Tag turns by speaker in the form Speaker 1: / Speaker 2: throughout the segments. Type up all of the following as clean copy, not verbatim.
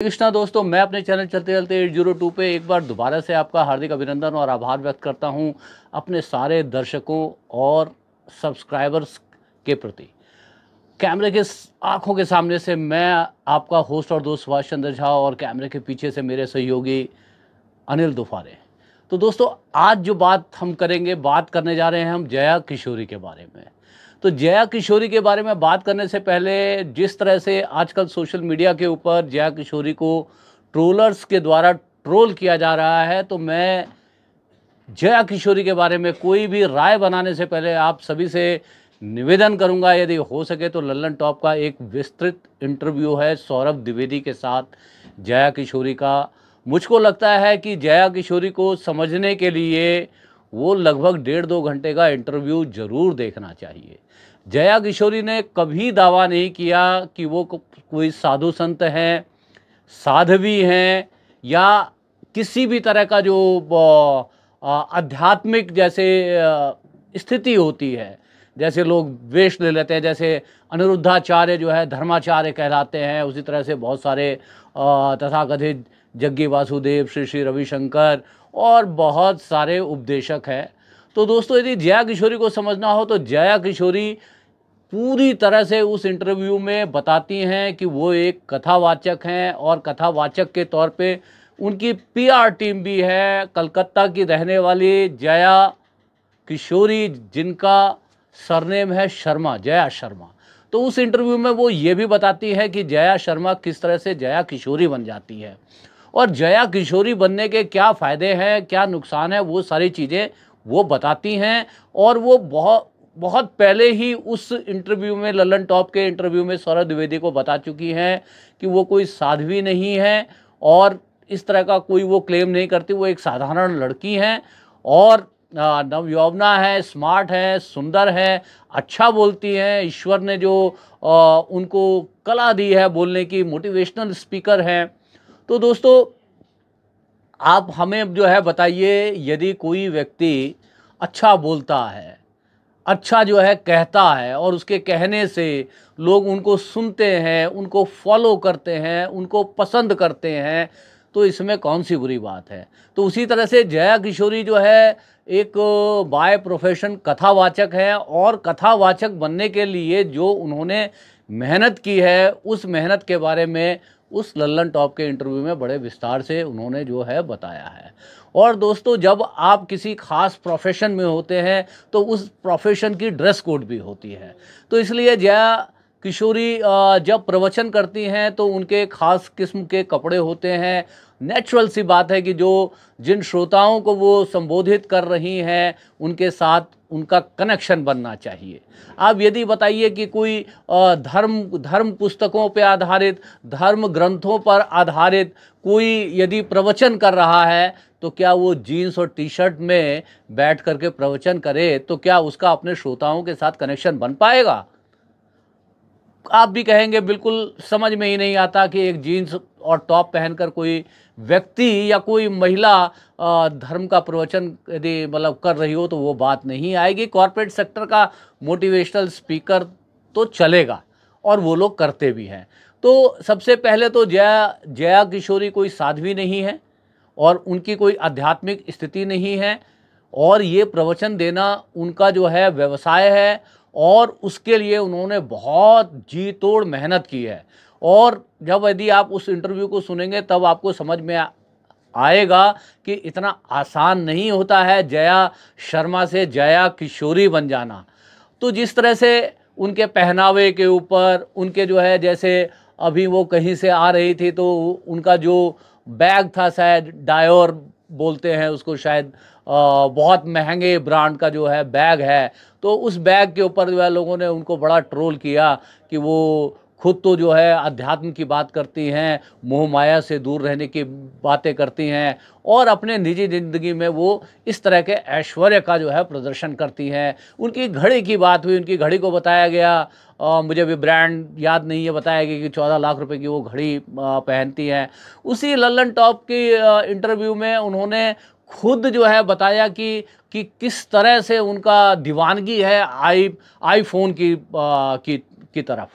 Speaker 1: कृष्णा दोस्तों, मैं अपने चैनल चलते चलते 802 पे एक बार दोबारा से आपका हार्दिक अभिनंदन और आभार व्यक्त करता हूं अपने सारे दर्शकों और सब्सक्राइबर्स के प्रति। कैमरे के आंखों के सामने से मैं आपका होस्ट और दोस्त सुभाष चंद्र झा और कैमरे के पीछे से मेरे सहयोगी अनिल दुफारे। तो दोस्तों, आज जो बात हम करेंगे, बात करने जा रहे हैं हम जया किशोरी के बारे में। तो जया किशोरी के बारे में बात करने से पहले, जिस तरह से आजकल सोशल मीडिया के ऊपर जया किशोरी को ट्रोलर्स के द्वारा ट्रोल किया जा रहा है, तो मैं जया किशोरी के बारे में कोई भी राय बनाने से पहले आप सभी से निवेदन करूंगा, यदि हो सके तो लल्लन टॉप का एक विस्तृत इंटरव्यू है सौरभ द्विवेदी के साथ जया किशोरी का। मुझको लगता है कि जया किशोरी को समझने के लिए वो लगभग 1.5-2 घंटे का इंटरव्यू ज़रूर देखना चाहिए। जया किशोरी ने कभी दावा नहीं किया कि वो कोई साधु संत हैं, साध्वी हैं, या किसी भी तरह का जो आध्यात्मिक जैसे स्थिति होती है, जैसे लोग वेश ले लेते हैं, जैसे अनिरुद्धाचार्य जो है धर्माचार्य कहलाते हैं, उसी तरह से बहुत सारे तथाकथित जग्गी वासुदेव, श्री श्री रविशंकर और बहुत सारे उपदेशक हैं। तो दोस्तों, यदि जया किशोरी को समझना हो तो जया किशोरी पूरी तरह से उस इंटरव्यू में बताती हैं कि वो एक कथावाचक हैं और कथावाचक के तौर पे उनकी पीआर टीम भी है। कलकत्ता की रहने वाली जया किशोरी, जिनका सरनेम है शर्मा, जया शर्मा। तो उस इंटरव्यू में वो ये भी बताती है कि जया शर्मा किस तरह से जया किशोरी बन जाती है और जया किशोरी बनने के क्या फ़ायदे हैं, क्या नुकसान है, वो सारी चीज़ें वो बताती हैं। और वो बहुत पहले ही उस इंटरव्यू में, लल्लन टॉप के इंटरव्यू में सौरभ द्विवेदी को बता चुकी हैं कि वो कोई साध्वी नहीं है और इस तरह का कोई वो क्लेम नहीं करती। वो एक साधारण लड़की हैं और नवयौवना है, स्मार्ट है, सुंदर है, अच्छा बोलती हैं। ईश्वर ने जो उनको कला दी है बोलने की, मोटिवेशनल स्पीकर हैं। तो दोस्तों, आप हमें जो है बताइए, यदि कोई व्यक्ति अच्छा बोलता है, अच्छा जो है कहता है और उसके कहने से लोग उनको सुनते हैं, उनको फॉलो करते हैं, उनको पसंद करते हैं, तो इसमें कौन सी बुरी बात है। तो उसी तरह से जया किशोरी जो है एक बाय प्रोफेशन कथावाचक है और कथावाचक बनने के लिए जो उन्होंने मेहनत की है, उस मेहनत के बारे में उस लल्लन टॉप के इंटरव्यू में बड़े विस्तार से उन्होंने जो है बताया है। और दोस्तों, जब आप किसी खास प्रोफेशन में होते हैं तो उस प्रोफेशन की ड्रेस कोड भी होती है। तो इसलिए जया किशोरी जब प्रवचन करती हैं तो उनके खास किस्म के कपड़े होते हैं। नेचुरल सी बात है कि जिन श्रोताओं को वो संबोधित कर रही हैं उनके साथ उनका कनेक्शन बनना चाहिए। आप यदि बताइए कि कोई धर्म पुस्तकों पे आधारित, धर्म ग्रंथों पर आधारित कोई यदि प्रवचन कर रहा है, तो क्या वो जीन्स और टी शर्ट में बैठ करके प्रवचन करे तो क्या उसका अपने श्रोताओं के साथ कनेक्शन बन पाएगा? आप भी कहेंगे बिल्कुल समझ में ही नहीं आता कि एक जीन्स और टॉप पहनकर कोई व्यक्ति या कोई महिला धर्म का प्रवचन यदि मतलब कर रही हो तो वो बात नहीं आएगी। कॉर्पोरेट सेक्टर का मोटिवेशनल स्पीकर तो चलेगा और वो लोग करते भी हैं। तो सबसे पहले तो जया किशोरी कोई साध्वी नहीं है और उनकी कोई आध्यात्मिक स्थिति नहीं है और ये प्रवचन देना उनका जो है व्यवसाय है और उसके लिए उन्होंने बहुत जी तोड़ मेहनत की है। और जब यदि आप उस इंटरव्यू को सुनेंगे तब आपको समझ में आएगा कि इतना आसान नहीं होता है जया शर्मा से जया किशोरी बन जाना। तो जिस तरह से उनके पहनावे के ऊपर, उनके जो है, जैसे अभी वो कहीं से आ रही थी तो उनका जो बैग था, शायद डायोर बोलते हैं उसको, शायद बहुत महंगे ब्रांड का जो है बैग है, तो उस बैग के ऊपर जो है लोगों ने उनको बड़ा ट्रोल किया कि वो खुद तो जो है अध्यात्म की बात करती हैं, मोह माया से दूर रहने की बातें करती हैं और अपने निजी ज़िंदगी में वो इस तरह के ऐश्वर्य का जो है प्रदर्शन करती हैं। उनकी घड़ी की बात हुई, उनकी घड़ी को बताया गया, मुझे भी ब्रांड याद नहीं है, बताया गया कि 14 लाख रुपए की वो घड़ी पहनती हैं। उसी लल्लन टॉप की इंटरव्यू में उन्होंने खुद जो है बताया कि किस तरह से उनका दीवानगी है आईफोन की तरफ।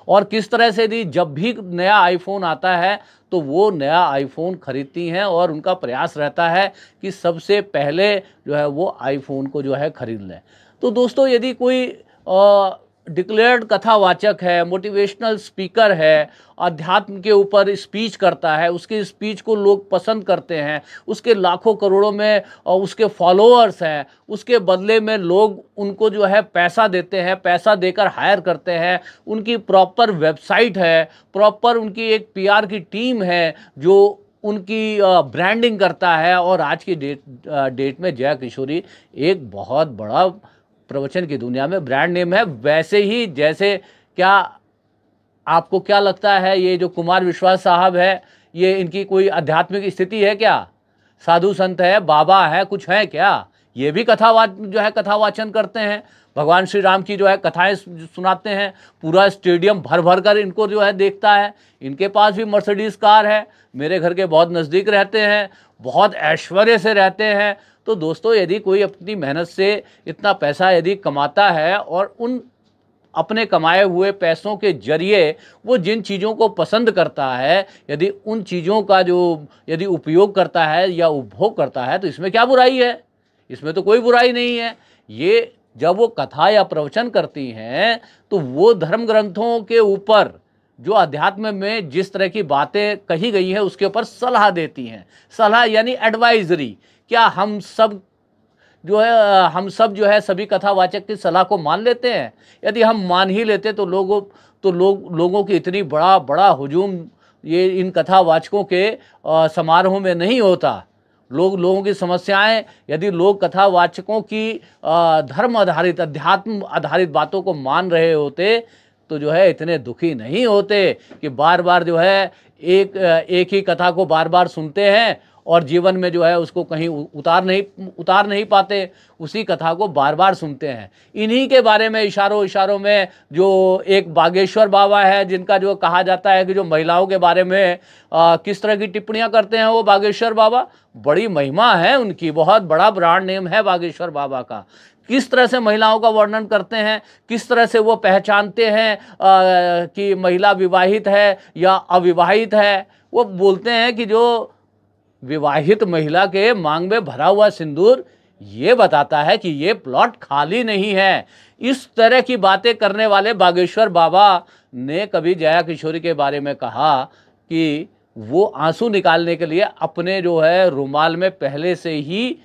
Speaker 1: और किस तरह से यदि जब भी नया आईफोन आता है तो वो नया आईफोन खरीदती हैं और उनका प्रयास रहता है कि सबसे पहले जो है वो आईफोन को जो है खरीद लें। तो दोस्तों, यदि कोई डिक्लेयर्ड कथावाचक है, मोटिवेशनल स्पीकर है, अध्यात्म के ऊपर स्पीच करता है, उसकी स्पीच को लोग पसंद करते हैं, उसके लाखों करोड़ों में उसके फॉलोअर्स हैं, उसके बदले में लोग उनको जो है पैसा देते हैं, पैसा देकर हायर करते हैं, उनकी प्रॉपर वेबसाइट है, प्रॉपर उनकी एक पीआर की टीम है जो उनकी ब्रांडिंग करता है। और आज की डेट में जया किशोरी एक बहुत बड़ा प्रवचन की दुनिया में ब्रांड नेम है। वैसे ही जैसे, क्या आपको क्या लगता है ये जो कुमार विश्वास साहब है, ये इनकी कोई आध्यात्मिक स्थिति है क्या? साधु संत है, बाबा है, कुछ है क्या? ये भी कथावाचन करते हैं, भगवान श्री राम की जो है कथाएं सुनाते हैं, पूरा स्टेडियम भर भर कर इनको जो है देखता है। इनके पास भी मर्सिडीज कार है, मेरे घर के बहुत नज़दीक रहते हैं, बहुत ऐश्वर्य से रहते हैं। तो दोस्तों, यदि कोई अपनी मेहनत से इतना पैसा यदि कमाता है और उन अपने कमाए हुए पैसों के जरिए वो जिन चीज़ों को पसंद करता है, यदि उन चीज़ों का यदि उपयोग करता है या उपभोग करता है, तो इसमें क्या बुराई है? इसमें तो कोई बुराई नहीं है। ये जब वो कथा या प्रवचन करती हैं तो वो धर्म ग्रंथों के ऊपर जो अध्यात्म में जिस तरह की बातें कही गई हैं उसके ऊपर सलाह देती हैं। सलाह यानी एडवाइजरी। क्या हम सब जो है सभी कथावाचक की सलाह को मान लेते हैं? यदि हम मान ही लेते तो लोगों की इतनी बड़ा हुजूम ये इन कथावाचकों के समारोह में नहीं होता। लोगों की समस्याएं, यदि लोग कथावाचकों की धर्म आधारित, अध्यात्म आधारित बातों को मान रहे होते तो जो है इतने दुखी नहीं होते कि बार बार जो है एक ही कथा को बार बार सुनते हैं और जीवन में जो है उसको कहीं उतार नहीं पाते, उसी कथा को बार बार सुनते हैं। इन्हीं के बारे में इशारों में जो एक बागेश्वर बाबा है, जिनका जो कहा जाता है कि जो महिलाओं के बारे में किस तरह की टिप्पणियां करते हैं वो बागेश्वर बाबा, बड़ी महिमा है उनकी, बहुत बड़ा ब्रांड नेम है बागेश्वर बाबा का। किस तरह से महिलाओं का वर्णन करते हैं, किस तरह से वो पहचानते हैं कि महिला विवाहित है या अविवाहित है। वो बोलते हैं कि जो विवाहित महिला के मांग में भरा हुआ सिंदूर ये बताता है कि ये प्लॉट खाली नहीं है। इस तरह की बातें करने वाले बागेश्वर बाबा ने कभी जया किशोरी के बारे में कहा कि वो आंसू निकालने के लिए अपने जो है रुमाल में पहले से ही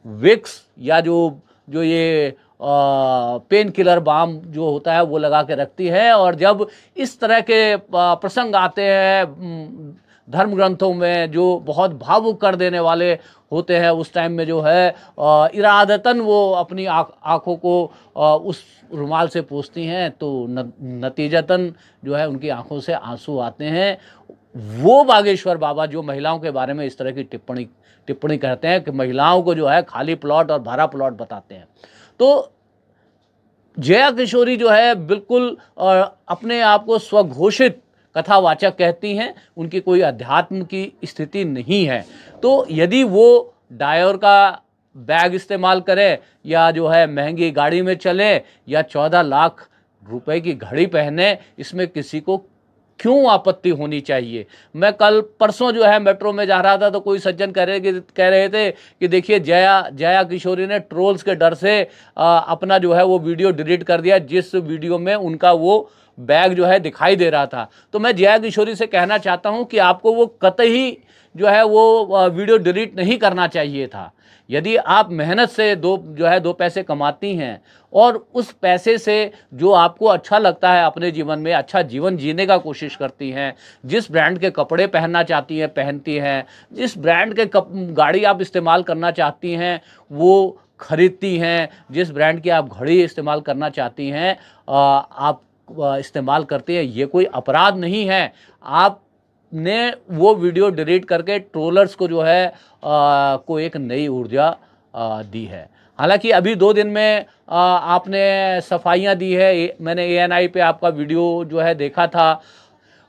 Speaker 1: विक्स या जो ये पेन किलर बाम जो होता है वो लगा के रखती है। और जब इस तरह के प्रसंग आते हैं धर्म ग्रंथों में जो बहुत भावुक कर देने वाले होते हैं, उस टाइम में जो है इरादतन वो अपनी आँखों को उस रुमाल से पोंछती हैं, तो नतीजतन जो है उनकी आंखों से आंसू आते हैं। वो बागेश्वर बाबा जो महिलाओं के बारे में इस तरह की टिप्पणी करते हैं कि महिलाओं को जो है खाली प्लॉट और भरा प्लॉट बताते हैं। तो जया किशोरी जो है बिल्कुल अपने आप को स्वघोषित कथावाचक कहती हैं, उनकी कोई अध्यात्म की स्थिति नहीं है। तो यदि वो डायोर का बैग इस्तेमाल करें या जो है महंगी गाड़ी में चले या 14 लाख रुपए की घड़ी पहने, इसमें किसी को क्यों आपत्ति होनी चाहिए। मैं कल परसों जो है मेट्रो में जा रहा था तो कोई सज्जन कह रहे थे कि देखिए जया किशोरी ने ट्रोल्स के डर से अपना जो है वो वीडियो डिलीट कर दिया, जिस वीडियो में उनका वो बैग जो है दिखाई दे रहा था। तो मैं जया किशोरी से कहना चाहता हूं कि आपको वो कतई जो है वो वीडियो डिलीट नहीं करना चाहिए था। यदि आप मेहनत से दो पैसे कमाती हैं और उस पैसे से जो आपको अच्छा लगता है अपने जीवन में अच्छा जीवन जीने का कोशिश करती हैं, जिस ब्रांड के कपड़े पहनना चाहती हैं पहनती हैं, जिस ब्रांड के गाड़ी आप इस्तेमाल करना चाहती हैं वो खरीदती हैं, जिस ब्रांड की आप घड़ी इस्तेमाल करना चाहती हैं आप इस्तेमाल करती हैं, ये कोई अपराध नहीं है। आपने वो वीडियो डिलीट करके ट्रोलर्स को जो है को एक नई ऊर्जा दी है। हालांकि अभी 2 दिन में आपने सफाइयाँ दी है। मैंने ANI पे आपका वीडियो जो है देखा था।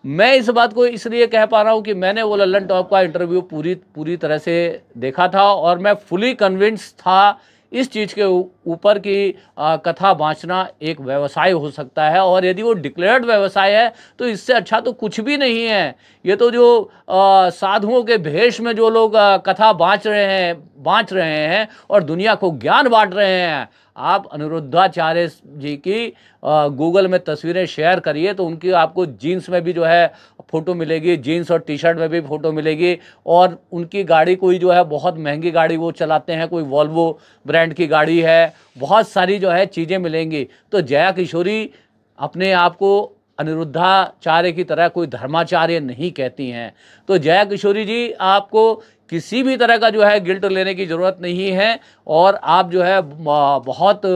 Speaker 1: मैं इस बात को इसलिए कह पा रहा हूँ कि मैंने वो लल्लन टॉप का इंटरव्यू पूरी तरह से देखा था और मैं फुली कन्विंस था इस चीज़ के ऊपर की कथा वाँचना एक व्यवसाय हो सकता है, और यदि वो डिक्लेयर्ड व्यवसाय है तो इससे अच्छा तो कुछ भी नहीं है। ये तो जो साधुओं के भेष में जो लोग कथा बाँच रहे हैं और दुनिया को ज्ञान बाँट रहे हैं। आप अनिरुद्धाचार्य जी की गूगल में तस्वीरें शेयर करिए तो उनकी आपको जीन्स में भी जो है फ़ोटो मिलेगी, जीन्स और टी शर्ट में भी फ़ोटो मिलेगी, और उनकी गाड़ी कोई जो है बहुत महंगी गाड़ी वो चलाते हैं, कोई वॉल्वो ब्रांड की गाड़ी है, बहुत सारी जो है चीज़ें मिलेंगी। तो जया किशोरी अपने आप को अनिरुद्धाचार्य की तरह कोई धर्माचार्य नहीं कहती हैं। तो जया किशोरी जी, आपको किसी भी तरह का जो है गिल्ट लेने की ज़रूरत नहीं है, और आप जो है बहुत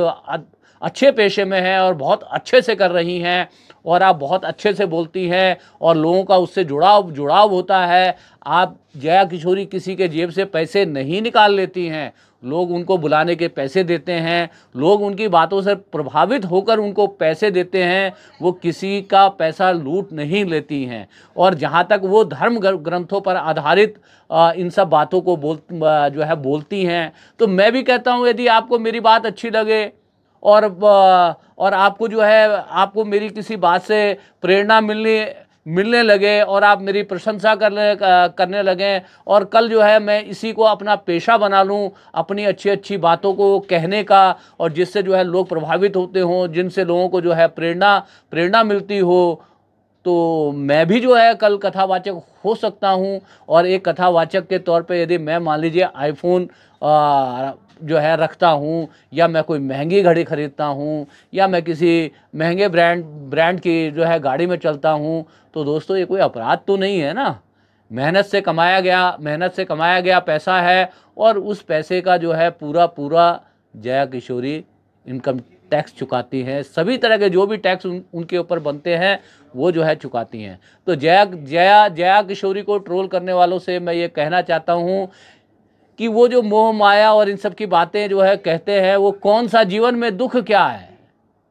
Speaker 1: अच्छे पेशे में हैं और बहुत अच्छे से कर रही हैं, और आप बहुत अच्छे से बोलती हैं और लोगों का उससे जुड़ाव होता है। आप जया किशोरी किसी के जेब से पैसे नहीं निकाल लेती हैं, लोग उनको बुलाने के पैसे देते हैं, लोग उनकी बातों से प्रभावित होकर उनको पैसे देते हैं, वो किसी का पैसा लूट नहीं लेती हैं। और जहाँ तक वो धर्म ग्रंथों पर आधारित इन सब बातों को बोलती हैं, तो मैं भी कहता हूँ यदि आपको मेरी बात अच्छी लगे और आपको जो है आपको मेरी किसी बात से प्रेरणा मिलने लगे और आप मेरी प्रशंसा करने लगें, और कल जो है मैं इसी को अपना पेशा बना लूं, अपनी अच्छी अच्छी बातों को कहने का, और जिससे जो है लोग प्रभावित होते हों, जिनसे लोगों को जो है प्रेरणा मिलती हो, तो मैं भी जो है कल कथावाचक हो सकता हूं। और एक कथावाचक के तौर पे यदि मैं मान लीजिए आईफोन जो है रखता हूँ, या मैं कोई महंगी घड़ी खरीदता हूँ, या मैं किसी महंगे ब्रांड की जो है गाड़ी में चलता हूँ, तो दोस्तों ये कोई अपराध तो नहीं है ना। मेहनत से कमाया गया पैसा है, और उस पैसे का जो है पूरा जया किशोरी इनकम टैक्स चुकाती हैं। सभी तरह के जो भी टैक्स उनके ऊपर बनते हैं वो जो है चुकाती हैं। तो जया किशोरी को ट्रोल करने वालों से मैं ये कहना चाहता हूँ कि वो जो मोह माया और इन सब की बातें जो है कहते हैं, वो कौन सा जीवन में दुख क्या है,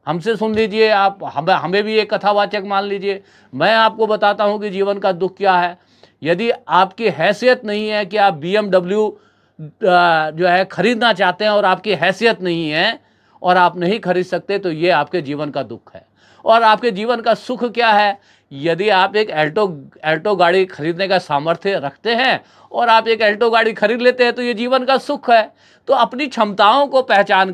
Speaker 1: हमसे सुन लीजिए। आप हमें भी एक कथावाचक मान लीजिए। मैं आपको बताता हूँ कि जीवन का दुख क्या है। यदि आपकी हैसियत नहीं है कि आप BMW जो है खरीदना चाहते हैं, और आपकी हैसियत नहीं है और आप नहीं खरीद सकते, तो ये आपके जीवन का दुख है। और आपके जीवन का सुख क्या है? यदि आप एक एल्टो गाड़ी खरीदने का सामर्थ्य रखते हैं और आप एक एल्टो गाड़ी खरीद लेते हैं, तो ये जीवन का सुख है। तो अपनी क्षमताओं को पहचान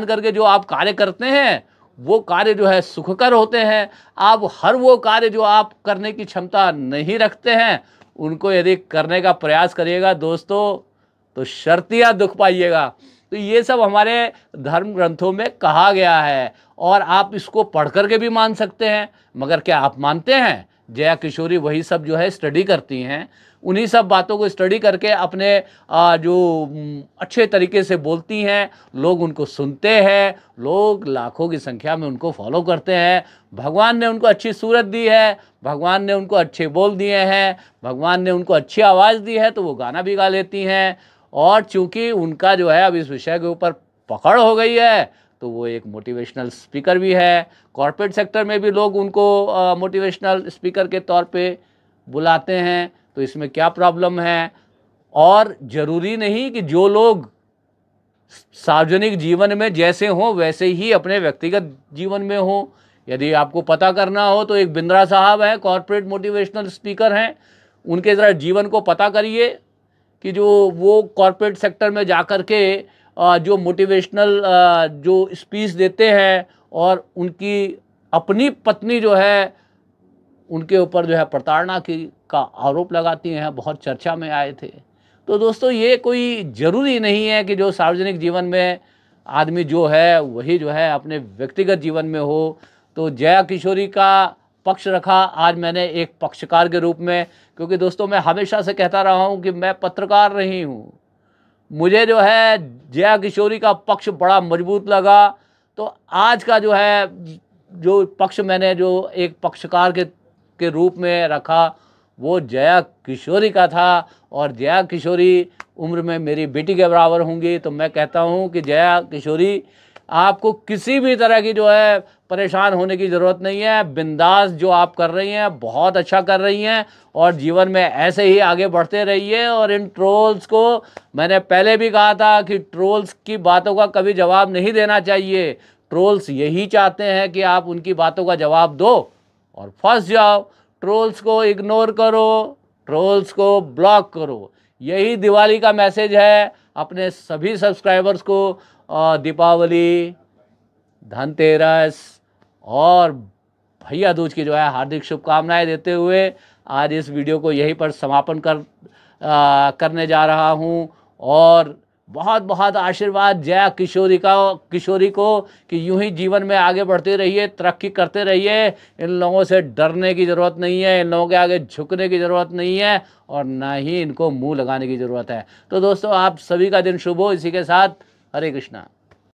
Speaker 1: करके जो आप कार्य करते हैं, वो कार्य जो है सुखकर होते हैं। आप हर वो कार्य जो आप करने की क्षमता नहीं रखते हैं, उनको यदि करने का प्रयास करिएगा दोस्तों, तो शर्तिया दुख पाइएगा। तो ये सब हमारे धर्म ग्रंथों में कहा गया है, और आप इसको पढ़ करके भी मान सकते हैं। मगर क्या आप मानते हैं? जया किशोरी वही सब जो है स्टडी करती हैं, उन्हीं सब बातों को स्टडी करके अपने जो अच्छे तरीके से बोलती हैं, लोग उनको सुनते हैं, लोग लाखों की संख्या में उनको फॉलो करते हैं। भगवान ने उनको अच्छी सूरत दी है, भगवान ने उनको अच्छे बोल दिए हैं, भगवान ने उनको अच्छी आवाज़ दी है, तो वो गाना भी गा लेती हैं। और चूंकि उनका जो है अब इस विषय के ऊपर पकड़ हो गई है, तो वो एक मोटिवेशनल स्पीकर भी है। कॉर्पोरेट सेक्टर में भी लोग उनको मोटिवेशनल स्पीकर के तौर पे बुलाते हैं, तो इसमें क्या प्रॉब्लम है? और ज़रूरी नहीं कि जो लोग सार्वजनिक जीवन में जैसे हों वैसे ही अपने व्यक्तिगत जीवन में हों। यदि आपको पता करना हो तो एक बिंद्रा साहब हैं, कॉर्पोरेट मोटिवेशनल स्पीकर हैं, उनके ज़रा जीवन को पता करिए कि जो वो कॉर्पोरेट सेक्टर में जाकर के जो मोटिवेशनल जो स्पीच देते हैं, और उनकी अपनी पत्नी जो है उनके ऊपर जो है प्रताड़ना का आरोप लगाती हैं, बहुत चर्चा में आए थे। तो दोस्तों ये कोई ज़रूरी नहीं है कि जो सार्वजनिक जीवन में आदमी जो है वही जो है अपने व्यक्तिगत जीवन में हो। तो जया किशोरी का पक्ष रखा आज मैंने एक पक्षकार के रूप में, क्योंकि दोस्तों मैं हमेशा से कहता रहा हूँ कि मैं पत्रकार रही हूँ, मुझे जो है जया किशोरी का पक्ष बड़ा मजबूत लगा। तो आज का जो है जो पक्ष मैंने जो एक पक्षकार के रूप में रखा, वो जया किशोरी का था। और जया किशोरी उम्र में मेरी बेटी के बराबर होंगी, तो मैं कहता हूँ कि जया किशोरी आपको किसी भी तरह की जो है परेशान होने की ज़रूरत नहीं है। बिंदास जो आप कर रही हैं बहुत अच्छा कर रही हैं, और जीवन में ऐसे ही आगे बढ़ते रहिए। और इन ट्रोल्स को मैंने पहले भी कहा था कि ट्रोल्स की बातों का कभी जवाब नहीं देना चाहिए। ट्रोल्स यही चाहते हैं कि आप उनकी बातों का जवाब दो और फंस जाओ। ट्रोल्स को इग्नोर करो, ट्रोल्स को ब्लॉक करो। यही दिवाली का मैसेज है अपने सभी सब्सक्राइबर्स को। दीपावली, धनतेरस और भैया दूज की जो है हार्दिक शुभकामनाएं देते हुए आज इस वीडियो को यहीं पर समापन करने जा रहा हूं। और बहुत बहुत आशीर्वाद जय किशोरी को कि यूं ही जीवन में आगे बढ़ते रहिए, तरक्की करते रहिए। इन लोगों से डरने की ज़रूरत नहीं है, इन लोगों के आगे झुकने की ज़रूरत नहीं है, और ना ही इनको मुंह लगाने की ज़रूरत है। तो दोस्तों, आप सभी का दिन शुभ हो। इसी के साथ हरे कृष्णा।